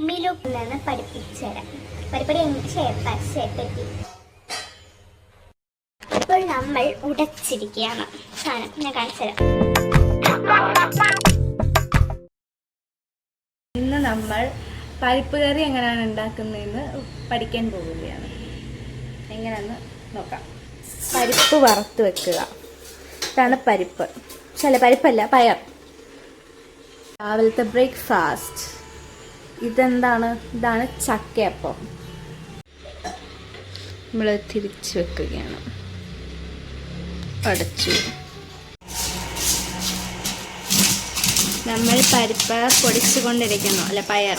മിലുപ്പിലാണ് പഠിപ്പിച്ചുതരാം. പരിപാടി പറ്റി ഇപ്പോൾ നമ്മൾ ഉടച്ചിരിക്കുകയാണ് സാധനം. ഞാൻ കാണിച്ചുതരാം. ഇന്ന് നമ്മൾ പരിപ്പ് കറി എങ്ങനെയാണ് ഉണ്ടാക്കുന്നതെന്ന് പഠിക്കാൻ പോവുകയാണ്. എങ്ങനെയാണെന്ന് നോക്കാം. പരിപ്പ് വറുത്ത് വെക്കുക. ഇതാണ് പരിപ്പ്. പരിപ്പല്ല, പയർ. രാവിലത്തെ ബ്രേക്ക്ഫാസ്റ്റ്. ഇതാണ് ചക്കയപ്പം. നമ്മൾ തിരിച്ച് വെക്കുകയാണ്. അടച്ചു. നമ്മൾ പരിപ്പ് പൊടിച്ചുകൊണ്ടിരിക്കുന്നു. അല്ല, പയർ.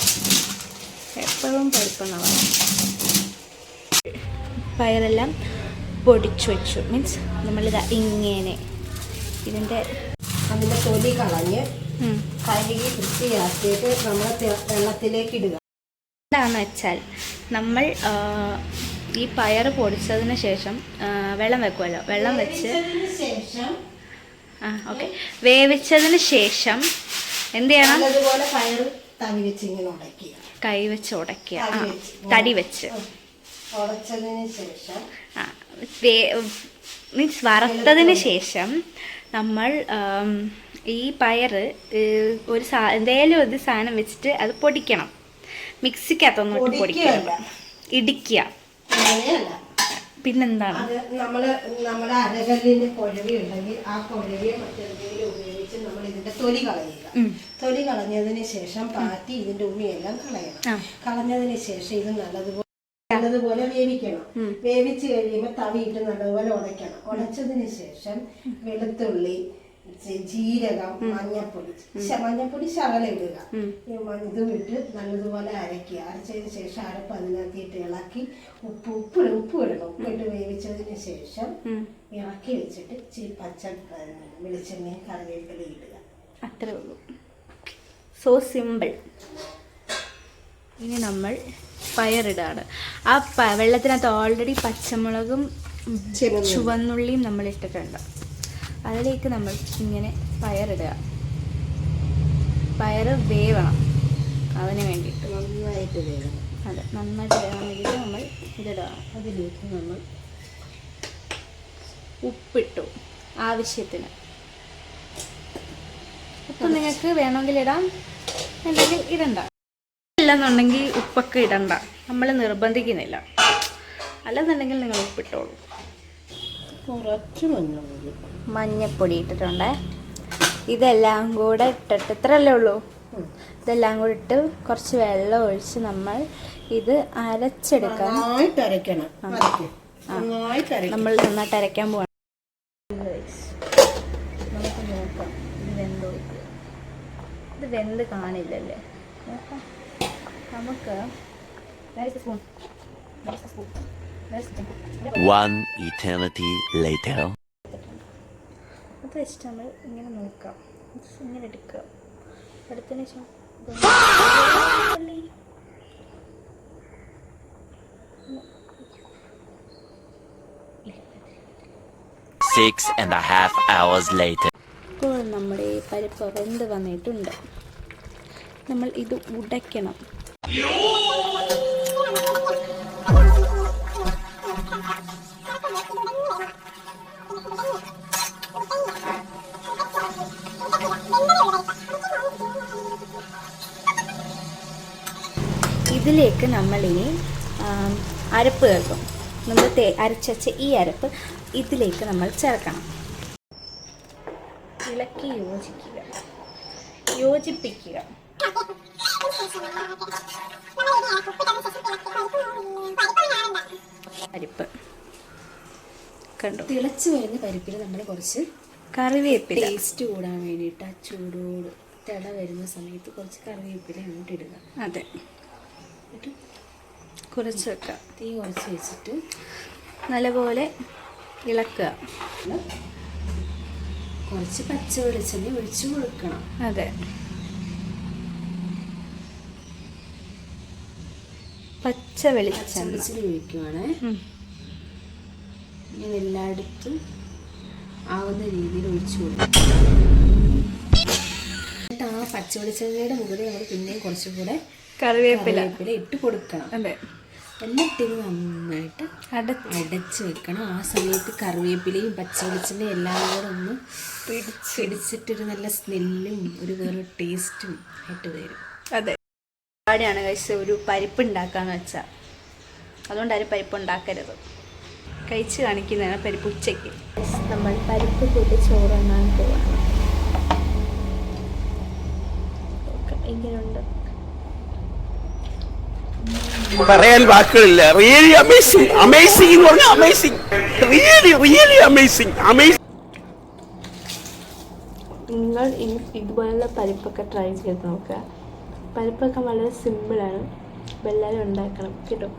എപ്പോഴും പരിപ്പെന്നാണ് പറയുന്നത്. പയറെല്ലാം പൊടിച്ചു വെച്ചു. മീൻസ് നമ്മളിതാ ഇങ്ങനെ അതിൻ്റെ തൊലി കളഞ്ഞ് കഴുകി വൃത്തിയാക്കിയിട്ട് നമ്മൾ വെള്ളത്തിലേക്ക് ഇടുക. എന്താണെന്ന് വെച്ചാൽ നമ്മൾ ഈ പയർ പൊടിച്ചതിന് ശേഷം വെള്ളം വെക്കുമല്ലോ. വെള്ളം വെച്ച് വേവിച്ചതിന് ശേഷം എന്ത് ചെയ്യണം? അതുപോലെ പയർ കൈ വെച്ച് ഉടയ്ക്കുക. തടി വെച്ച് ഉടച്ചതിന് ശേഷം മീൻസ് വറുത്തതിന് ശേഷം നമ്മൾ ഈ പയർ എന്തെങ്കിലും ഒരു സാധനം വെച്ചിട്ട് അത് പൊടിക്കണം. മിക്സിക്കകത്തൊന്നും പൊടിക്കുക, ഇടിക്കുക. പിന്നെന്താണ്? നമ്മുടെ അരകല്ലിന്റെ കുഴവി ഉണ്ടെങ്കിൽ ആ കുഴവിയെ മറ്റെന്തെങ്കിലും ഉപയോഗിച്ച് നമ്മൾ ഇതിന്റെ തൊലി കളയുക. തൊലി കളഞ്ഞതിന് ശേഷം പാറ്റി ഇതിന്റെ ഉമിയെല്ലാം കളയണം. കളഞ്ഞതിന് ശേഷം ഇത് നല്ലതുപോലെ വേവിക്കണം. വേവിച്ച് കഴിയുമ്പോൾ തവിയിട്ട് നല്ലതുപോലെ ഉടയ്ക്കണം. ഉടച്ചതിന് ശേഷം വെളുത്തുള്ളി, ജീരകം, മഞ്ഞപ്പൊടി ശകലം ഇടുക. ഇതും ഇട്ട് നല്ലതുപോലെ അരയ്ക്കുക. അരച്ചതിന് ശേഷം അരപ്പ് അതിനകത്തിട്ട് ഇളക്കി ഉപ്പ് ഇടണം. ഉപ്പിട്ട് വേവിച്ചതിന് ശേഷം ഇറക്കി വെച്ചിട്ട് പച്ച വെളിച്ചെണ്ണയും കറിവേപ്പില ഇടുക. അത്രേ ഉള്ളൂ. So simple. ഇനി നമ്മൾ പയറിടാണ്. ആ വെള്ളത്തിനകത്ത് ഓൾറെഡി പച്ചമുളകും ചുവന്നുള്ളിയും നമ്മൾ ഇട്ടിട്ടുണ്ട്. അതിലേക്ക് നമ്മൾ ഇങ്ങനെ പയറിടുക. പയർ വേവണം. അതിന് വേണ്ടിയിട്ട് നന്നായിട്ട് വേണം. അതെ, നന്നായിട്ട് വേകാൻ വേണ്ടിയിട്ട് നമ്മൾ ഇതിടുക. അതിലേക്ക് നമ്മൾ ഉപ്പിട്ടു ആവശ്യത്തിന്. ഉപ്പ് നിങ്ങൾക്ക് വേണമെങ്കിൽ ഇടാം, അല്ലെങ്കിൽ ഇടണ്ട. ഇല്ലെന്നുണ്ടെങ്കിൽ ഉപ്പൊക്കെ ഇടണ്ട, നമ്മൾ നിർബന്ധിക്കുന്നില്ല. അല്ലെന്നുണ്ടെങ്കിൽ നിങ്ങൾ ഉപ്പിട്ടോളൂ. കുറച്ച് മഞ്ഞപ്പൊടി ഇട്ടിട്ടുണ്ട്. ഇതെല്ലാം കൂടെ ഇട്ടിട്ട് ഇത്രയല്ലേ ഉള്ളൂ. ഇതെല്ലാം കൂടെ ഇട്ട് കുറച്ച് വെള്ളം ഒഴിച്ച് നമ്മൾ ഇത് അരച്ചെടുക്കാൻ നമ്മൾ നന്നായിട്ട് അരയ്ക്കാൻ പോവാണ്. നമുക്ക് നോക്കാം ഇത് വെന്ത് കാണില്ലല്ലേ. നോക്കാം. നമുക്ക് One eternity later. അത് വെച്ചിട്ട് നമ്മൾ ഇങ്ങനെ നോക്കാം. ഇങ്ങനെ എടുക്കുക. എടുത്തതിന് ശേഷം 6.5 hours later. ഇപ്പോൾ നമ്മുടെ പരിപ്പ് വെന്ത് വന്നിട്ടുണ്ട്. നമ്മൾ ഇത് ഉടയ്ക്കണം. ഇതിലേക്ക് നമ്മളിനി അരപ്പ് ചേർക്കും. നമ്മൾ അരച്ച ഈ അരപ്പ് ഇതിലേക്ക് നമ്മൾ ചേർക്കണം. ഇളക്കി യോജിപ്പിക്കുക. പരിപ്പ് കണ്ടു. തിളച്ച് വരുന്ന പരിപ്പിൽ നമ്മൾ കുറച്ച് കറിവേപ്പില ടേസ്റ്റ് കൂടാൻ വേണ്ടിയിട്ട് ആ ചൂടോട് തിള വരുന്ന സമയത്ത് കുറച്ച് കറിവേപ്പില അങ്ങോട്ട് ഇടുക. അതെ, കുറച്ച് വെക്കുക. തീ കുറച്ച് വെച്ചിട്ട് നല്ലപോലെ ഇളക്കുക. കുറച്ച് പച്ച വെളിച്ചെണ്ണ ഒഴിച്ചു കൊടുക്കണം. അതെ, പച്ച വെളിച്ചെണ്ണ ഒഴിക്കുവാണ്. ഇങ്ങനെ എല്ലായിടത്തും ആവുന്ന രീതിയിൽ ഒഴിച്ചു കൊടുക്കും. എന്നിട്ട് ആ പച്ച വെളിച്ചെണ്ണയുടെ മുകളിൽ നമ്മൾ പിന്നെയും കുറച്ചും കൂടെ കറിവേപ്പില ഇട്ട് കൊടുക്കണം. അതെ. എന്നിട്ട് ഇത് നന്നായിട്ട് അടച്ച് വെക്കണം. ആ സമയത്ത് കറിവേപ്പിലയും പച്ചവെളിച്ചെണ്ണയും എല്ലാം കൂടെ ഒന്ന് പിടിച്ചിട്ടൊരു നല്ല സ്മെല്ലും ഒരു വേറെ ടേസ്റ്റും ആയിട്ട് വരും. അതെ, പാടിയാണ് കഴിച്ച ഒരു പരിപ്പ് ഉണ്ടാക്കാന്ന് വെച്ചാൽ. അതുകൊണ്ടാരും പരിപ്പ് ഉണ്ടാക്കരുത്. കഴിച്ച് കാണിക്കുന്നതാണ് പരിപ്പ് ഉച്ചയ്ക്ക്. നമ്മൾ പരിപ്പ് കൂട്ടി ചോറുണ്ണാൻ പോവാണ്. ഇങ്ങനെയുണ്ട്. പറയാൻ വാക്കുകളില്ല. Really amazing. അമേസിംഗ് എന്ന് പറഞ്ഞാൽ അമേസിംഗ്. Really amazing. നിങ്ങൾ ഇതുപോലുള്ള പരിപ്പൊക്കെ ട്രൈ ചെയ്ത് നോക്കുക. പരിപ്പൊക്കെ വളരെ സിമ്പിളാണ്. അപ്പോൾ എല്ലാവരും ഉണ്ടാക്കണം കേട്ടോ.